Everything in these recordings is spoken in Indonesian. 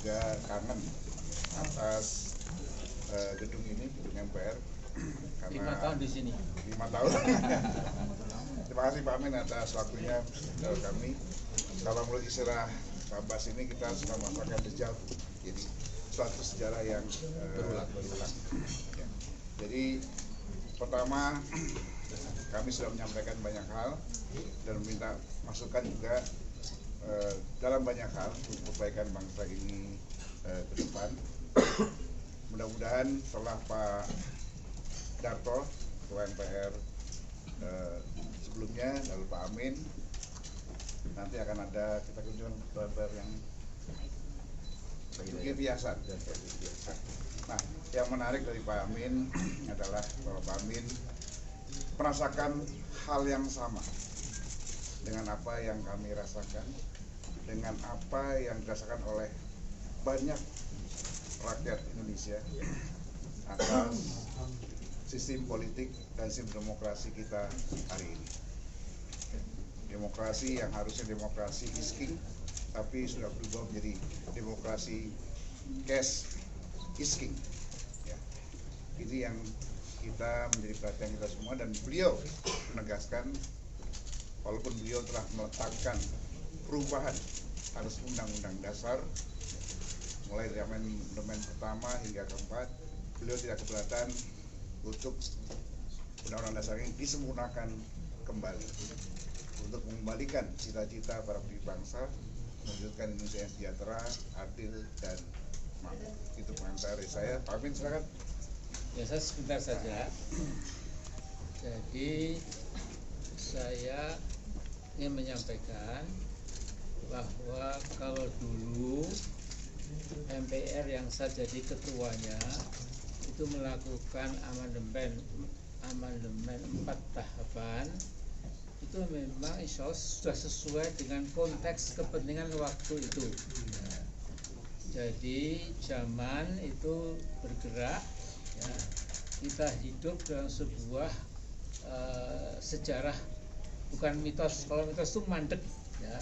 juga kangen atas gedung ini, gedung MPR. Karena 5 tahun di sini. 5 tahun. Terima kasih Pak Amin atas waktunya kami. Kalau menurut istilah Pak Bas ini kita sudah merasakan deja vu. Jadi suatu sejarah yang berulang. Ya. Jadi pertama kami sudah menyampaikan banyak hal dan meminta masukan juga dalam banyak hal untuk perbaikan bangsa ini ke depan. Mudah-mudahan setelah Pak Darto, Ketua MPR sebelumnya, lalu Pak Amin, nanti akan ada kita kunjungan Ketua MPR yang biasa. Nah, yang menarik dari Pak Amin adalah bahwa Pak Amin merasakan hal yang sama dengan apa yang kami rasakan, dengan apa yang dirasakan oleh banyak rakyat Indonesia atas sistem politik dan sistem demokrasi kita hari ini. Demokrasi yang harusnya demokrasi is king, tapi sudah berubah menjadi demokrasi cash is king. Ya. Ini yang kita menjadi perhatian kita semua, dan beliau menegaskan walaupun beliau telah meletakkan perubahan atas undang-undang dasar mulai dari amandemen pertama hingga keempat, beliau tidak keberatan untuk undang-undang dasar ini disempurnakan kembali untuk mengembalikan cita-cita para pendiri bangsa, mewujudkan Indonesia yang sejahtera, adil, dan makmur. Itu pengantar dari saya. Pak Amin, silakan. Ya, saya sebentar saja. Jadi saya ingin menyampaikan bahwa kalau dulu MPR yang saya jadi ketuanya itu melakukan amandemen 4 tahapan, itu memang insya Allah sudah sesuai dengan konteks kepentingan waktu itu. Jadi zaman itu bergerak, ya, kita hidup dalam sebuah sejarah, bukan mitos. Kalau mitos itu mandek, ya.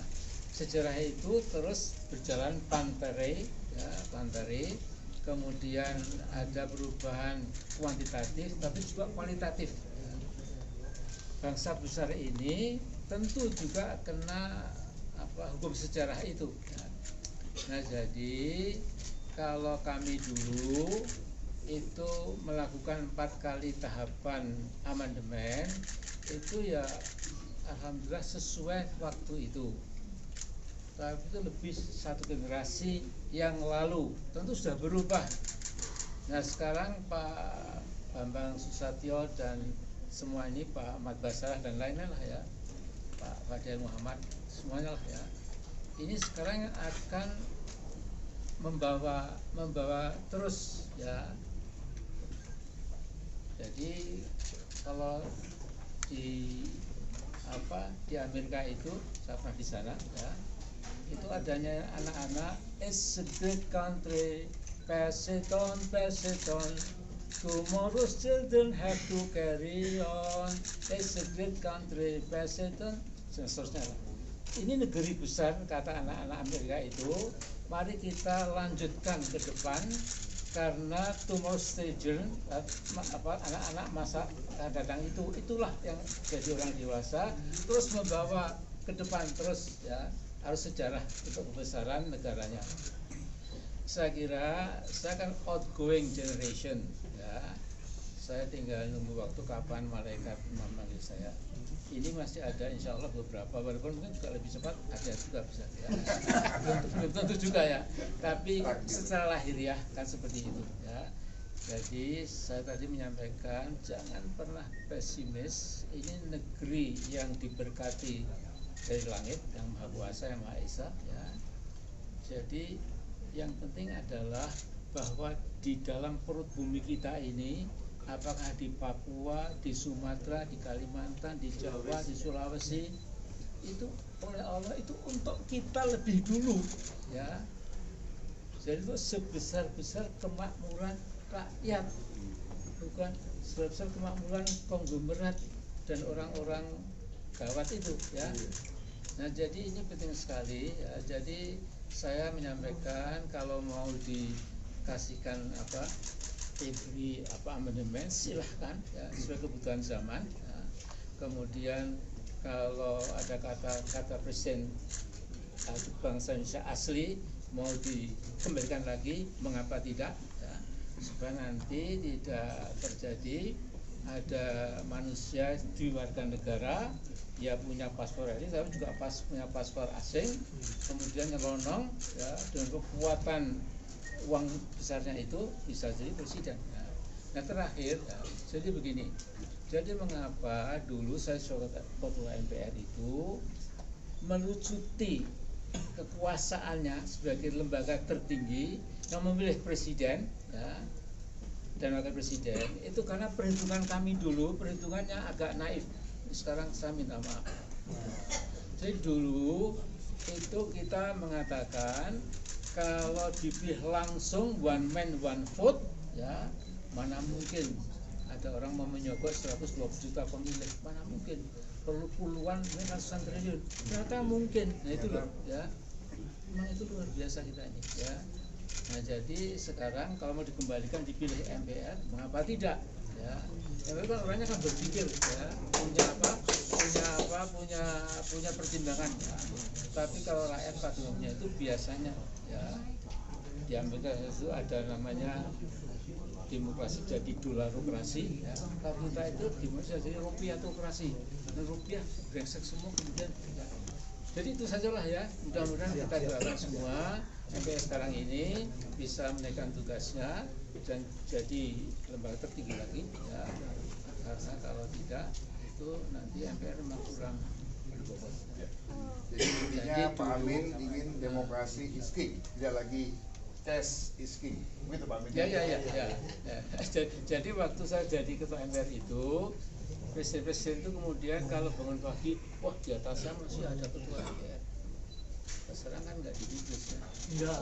Sejarah itu terus berjalan pantare, ya, pantare. Kemudian ada perubahan kuantitatif, tapi juga kualitatif. Bangsa besar ini tentu juga kena hukum sejarah itu. Nah, jadi kalau kami dulu itu melakukan 4 kali tahapan amandemen, itu ya alhamdulillah sesuai waktu itu. Tapi itu lebih satu generasi yang lalu, tentu sudah berubah. Nah, sekarang Pak Bambang Susatyo dan semua ini, Pak Ahmad Basarah dan lainnya lah, ya, Pak Fadil Muhammad, semuanya lah, ya. Ini sekarang akan membawa terus, ya. Jadi kalau di Amerika itu, saya pernah di sana, ya, itu adanya anak-anak is a great country, pass it on, tomorrow's children have to carry on, it's a great country, pass it on, dan seterusnya. Ini negeri besar, kata anak-anak Amerika itu, mari kita lanjutkan ke depan, karena tomorrow's children, anak-anak masa akan datang itulah yang jadi orang dewasa, terus membawa ke depan terus, ya, harus sejarah untuk kebesaran negaranya. Saya kira saya kan outgoing generation, ya. Saya tinggal nunggu waktu kapan malaikat memanggil saya. Ini masih ada insya Allah beberapa, walaupun mungkin juga lebih cepat, ada juga bisa, ya. Belum tentu juga, ya. Tapi secara lahiriah kan seperti itu, ya. Jadi saya tadi menyampaikan jangan pernah pesimis. Ini negeri yang diberkati dari langit, yang Maha Kuasa, yang Maha Esa, ya. Jadi yang penting adalah bahwa di dalam perut bumi kita ini, apakah di Papua, di Sumatera, di Kalimantan, di Jawa, di Sulawesi, itu oleh Allah itu untuk kita lebih dulu, ya. Jadi itu sebesar-besar kemakmuran rakyat, bukan sebesar kemakmuran konglomerat dan orang-orang gawat itu, ya. Nah, jadi ini penting sekali, ya. Jadi saya menyampaikan kalau mau dikasihkan diberi amandemen silahkan ya, sesuai kebutuhan zaman ya. Kemudian kalau ada kata presiden bangsa Indonesia asli mau dikembalikan lagi, mengapa tidak ya, supaya nanti tidak terjadi ada manusia di warga negara ya punya paspor ini tapi juga punya paspor asing, kemudian nyelonong ya dengan kekuatan uang besarnya itu bisa jadi presiden. Nah terakhir ya, jadi begini, jadi mengapa dulu saya sebagai ketua MPR itu melucuti kekuasaannya sebagai lembaga tertinggi yang memilih presiden ya, dan wakil presiden itu karena perhitungan kami dulu, perhitungannya agak naif. Sekarang saya minta maaf. Jadi dulu itu kita mengatakan kalau dipilih langsung one man one vote ya, mana mungkin ada orang mau menyogok 120 juta pemilih, mana mungkin, perlu puluhan ratusan triliun, ternyata mungkin. Nah itu loh ya, memang itu luar biasa kita ini ya. Nah jadi sekarang kalau mau dikembalikan dipilih MPR, mengapa tidak ya? MPR kan orangnya kan berpikir ya, punya pertimbangan ya. Tapi kalau rakyat pada umumnya itu biasanya ya di Amerika itu ada namanya demokrasi jadi dolarokrasi ya. Kalau kita itu demokrasi jadi rupiahtokrasi, dan rupiah brengsek semua kemudian ya. Jadi itu sajalah ya, mudah-mudahan kita doakan semua MPR sekarang ini bisa menaikkan tugasnya dan jadi lembaga tertinggi lagi ya, karena kalau tidak itu nanti MPR memang kurang berbobot. Jadi intinya Pak Amin ingin demokrasi is king, tidak lagi cash is king, begitu Pak Amin? Ya. Jadi waktu saya jadi ketua MPR itu, presiden itu kemudian kalau bangun pagi, wah di atasnya masih ada ketua MPR. Sekarang kan nggak dihitung ya. Enggak.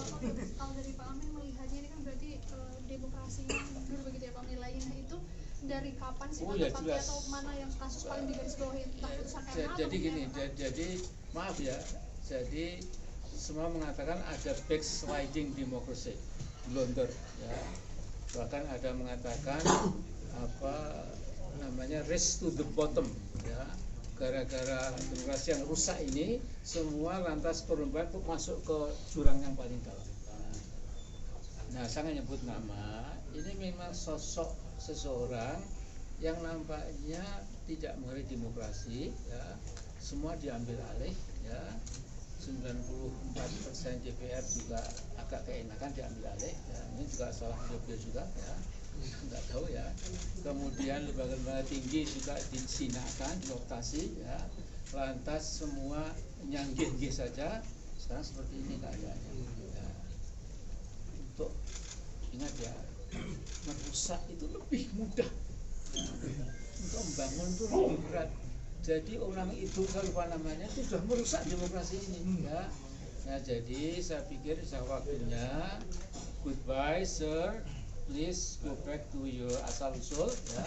Kalau dari Pak Amin melihatnya ini kan berarti demokrasinya mundur begitu ya Pak, nilainya itu dari kapan sih Pak tepatnya, atau mana yang kasus paling digarisbawahi entah putusan MA? Jadi gini, jadi maaf ya, jadi semua mengatakan ada backsliding demokrasi, blunder ya. Bahkan ada mengatakan race to the bottom ya. Gara-gara demokrasi yang rusak ini, semua lantas perlombaan untuk masuk ke jurang yang paling dalam. Nah, saya nggak nyebut nama, ini memang sosok seseorang yang nampaknya tidak mengerti demokrasi, ya. Semua diambil alih, ya. 94% DPR juga agak keenakan diambil alih, ya. Ini juga salah beliau juga, ya. Enggak tahu ya. Kemudian lembaga-lembaga tinggi juga disinakan, dioptasi ya. Lantas semua nyanggih-nyanggih saja. Sekarang seperti ini keadaannya ya. Untuk ingat ya, merusak itu lebih mudah, untuk membangun itu lebih berat. Jadi orang itu itu sudah merusak demokrasi ini ya. Nah jadi saya pikir waktunya goodbye sir, please go back to your asal usul ya.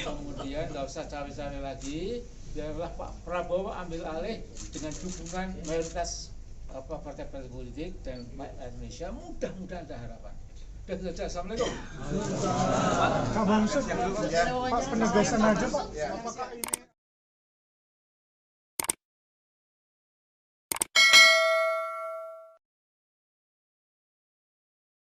Kemudian nggak usah cawe-cawe lagi, biarlah Pak Prabowo ambil alih dengan dukungan mayoritas partai-partai politik dan rakyat Indonesia. Mudah-mudahan ada harapan. Dan assalamualaikum. Pak Bamsud, Pak penegasan aja Pak, apakah ini